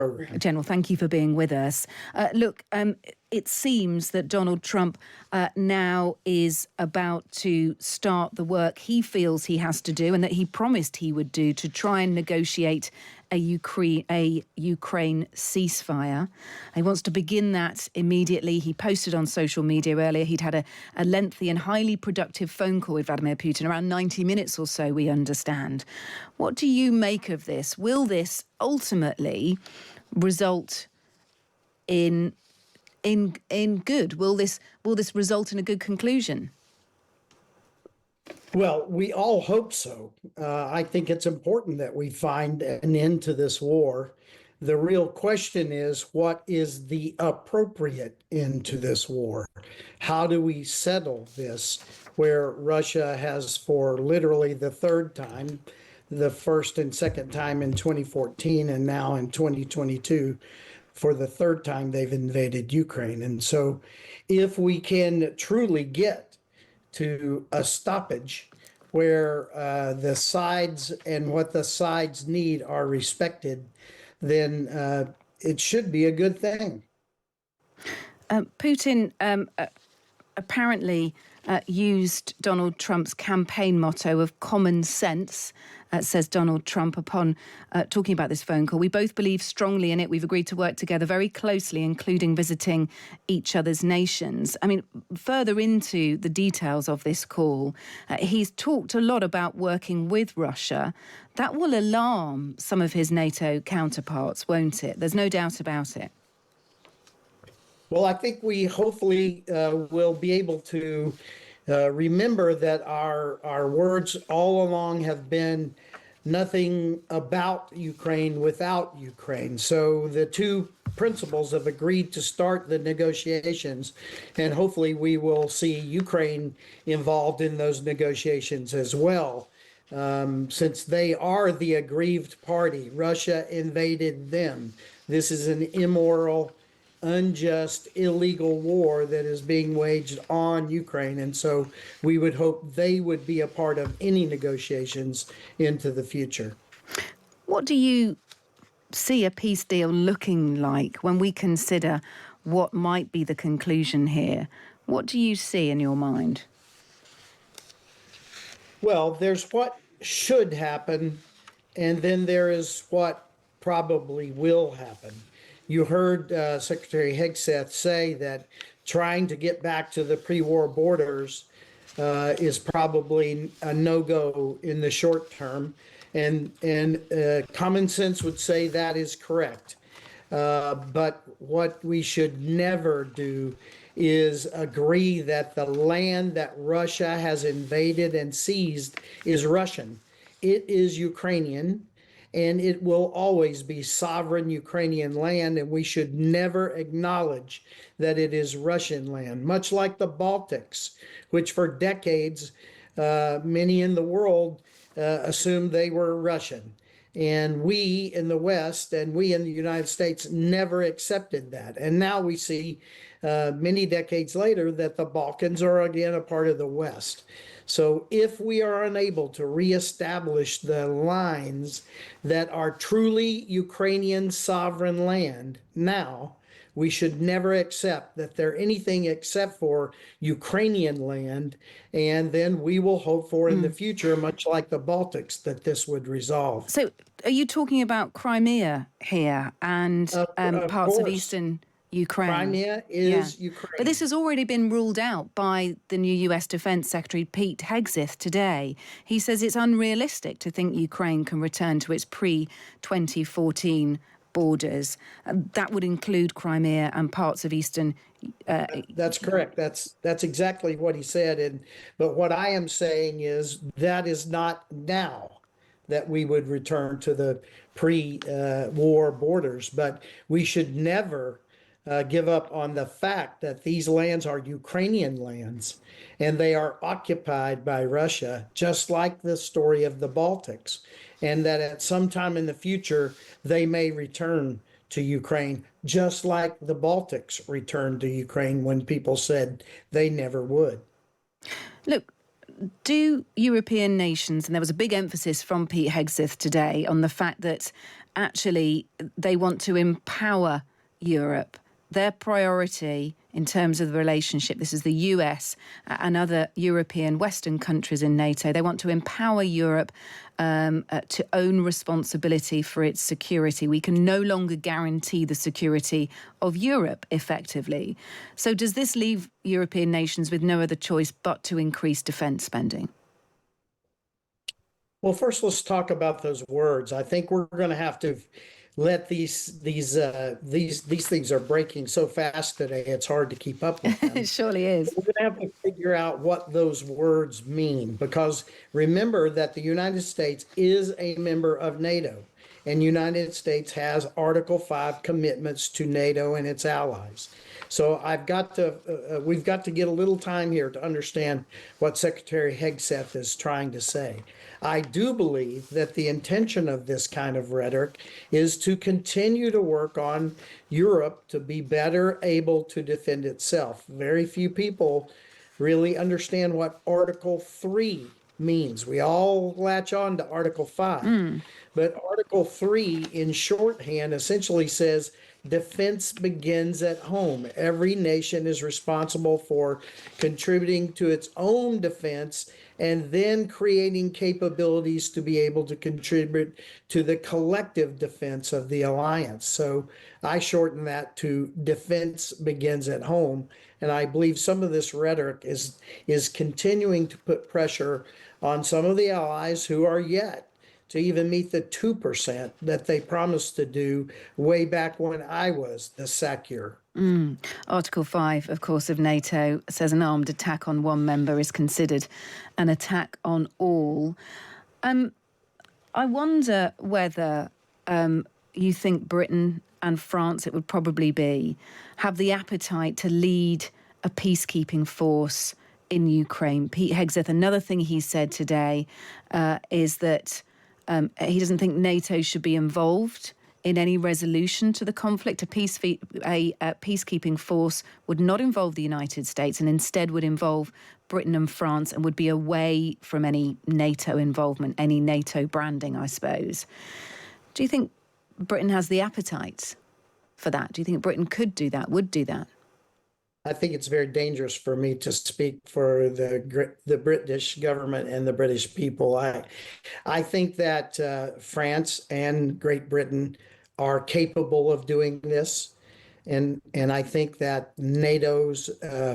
program. General, thank you for being with us. Look, it seems that Donald Trump now is about to start the work he feels he has to do and that he promised he would do to try and negotiate a Ukraine ceasefire. He wants to begin that immediately. He posted on social media earlier he'd had a lengthy and highly productive phone call with Vladimir Putin, around 90 minutes or so, we understand. What do you make of this? Will this ultimately result in good? Will this result in a good conclusion? Well, we all hope so. I think it's important that we find an end to this war. The real question is, what is the appropriate end to this war? How do we settle this, where Russia has, for literally the third time, the first and second time in 2014 and now in 2022, for the third time they've invaded Ukraine. And so if we can truly get to a stoppage where the sides and what the sides need are respected, then it should be a good thing. Putin apparently used Donald Trump's campaign motto of common sense, says Donald Trump upon talking about this phone call. We both believe strongly in it. We've agreed to work together very closely, including visiting each other's nations. I mean, further into the details of this call, he's talked a lot about working with Russia. That will alarm some of his NATO counterparts, won't it? There's no doubt about it. Well, I think we hopefully will be able to remember that our words all along have been nothing about Ukraine without Ukraine. So the two principals have agreed to start the negotiations, and hopefully we will see Ukraine involved in those negotiations as well. Since they are the aggrieved party, Russia invaded them. This is an immoral, unjust, illegal war that is being waged on Ukraine. And so we would hope they would be a part of any negotiations into the future. What do you see a peace deal looking like when we consider what might be the conclusion here? What do you see in your mind? Well, there's what should happen, and then there is what probably will happen. You heard Secretary Hegseth say that trying to get back to the pre-war borders is probably a no-go in the short term, and common sense would say that is correct. But what we should never do is agree that the land that Russia has invaded and seized is Russian. It is Ukrainian, and it will always be sovereign Ukrainian land, and we should never acknowledge that it is Russian land, much like the Baltics, which for decades many in the world assumed they were Russian. And we in the West and we in the United States never accepted that. And now we see many decades later that the Balkans are again a part of the West. So if we are unable to reestablish the lines that are truly Ukrainian sovereign land now, we should never accept that they're anything except for Ukrainian land. And then we will hope for in the future, much like the Baltics, that this would resolve. So are you talking about Crimea here and parts of eastern Ukraine? Crimea is Ukraine. But this has already been ruled out by the new US Defense Secretary Pete Hegseth today. He says it's unrealistic to think Ukraine can return to its pre-2014 borders. That would include Crimea and parts of eastern. That's correct. That's exactly what he said. But what I am saying is that is not now that we would return to the pre-war borders, but we should never give up on the fact that these lands are Ukrainian lands and they are occupied by Russia, just like the story of the Baltics, and that at some time in the future they may return to Ukraine, just like the Baltics returned to Ukraine when people said they never would. Look, do European nations, and there was a big emphasis from Pete Hegseth today on the fact that actually they want to empower Europe. Their priority in terms of the relationship, this is the US and other European Western countries in NATO, they want to empower Europe to own responsibility for its security. We can no longer guarantee the security of Europe effectively. So does this leave European nations with no other choice but to increase defence spending? Well, first, let's talk about those words. I think we're going to have to let these things are breaking so fast today. It's hard to keep up with them. It surely is. We're going to have to figure out what those words mean, because remember that the United States is a member of NATO, and United States has Article 5 commitments to NATO and its allies. So we've got to get a little time here to understand what Secretary Hegseth is trying to say. I do believe that the intention of this kind of rhetoric is to continue to work on Europe to be better able to defend itself. Very few people really understand what Article 3 means. We all latch on to Article 5. But Article 3 in shorthand essentially says defense begins at home. Every nation is responsible for contributing to its own defense and then creating capabilities to be able to contribute to the collective defense of the alliance. So I shorten that to defense begins at home. And I believe some of this rhetoric is continuing to put pressure on some of the allies who are yet to even meet the 2% that they promised to do way back when I was the SACEUR. Article 5, of course, of NATO says an armed attack on one member is considered an attack on all. I wonder whether you think Britain and France, it would probably be, have the appetite to lead a peacekeeping force in Ukraine. Pete Hegseth, another thing he said today is that he doesn't think NATO should be involved in any resolution to the conflict. A peacekeeping force would not involve the United States and instead would involve Britain and France and would be away from any NATO involvement, any NATO branding, I suppose. Do you think Britain has the appetite for that? Do you think Britain could do that, would do that? I think it's very dangerous for me to speak for the British government and the British people. I think that France and Great Britain are capable of doing this, and I think that NATO's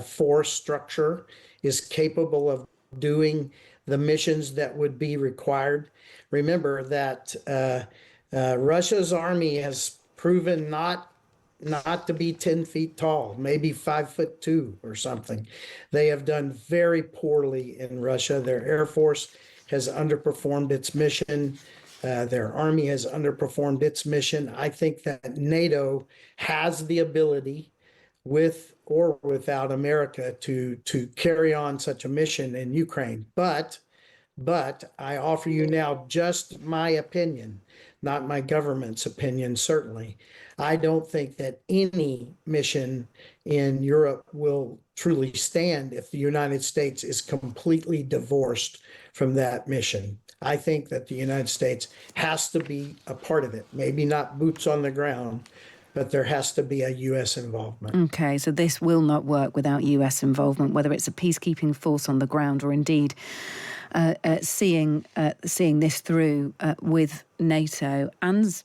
force structure is capable of doing the missions that would be required. Remember that Russia's army has proven not to be 10 feet tall, maybe 5'2" or something. They have done very poorly in Russia. Their Air Force has underperformed its mission. Their army has underperformed its mission. I think that NATO has the ability, with or without America, to carry on such a mission in Ukraine. But I offer you now just my opinion, not my government's opinion, certainly. I don't think that any mission in Europe will truly stand if the United States is completely divorced from that mission. I think that the United States has to be a part of it, maybe not boots on the ground, but there has to be a U.S. involvement. Okay, so this will not work without U.S. involvement, whether it's a peacekeeping force on the ground or indeed seeing this through with NATO and,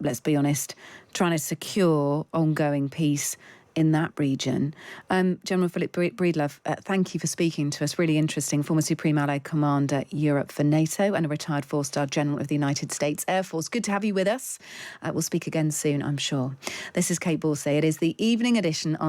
let's be honest, trying to secure ongoing peace in that region. General Philip Breedlove, thank you for speaking to us. Really interesting. Former Supreme Allied Commander Europe for NATO and a retired 4-star General of the United States Air Force. Good to have you with us. We'll speak again soon, I'm sure. This is Kate Borsay. It is the evening edition on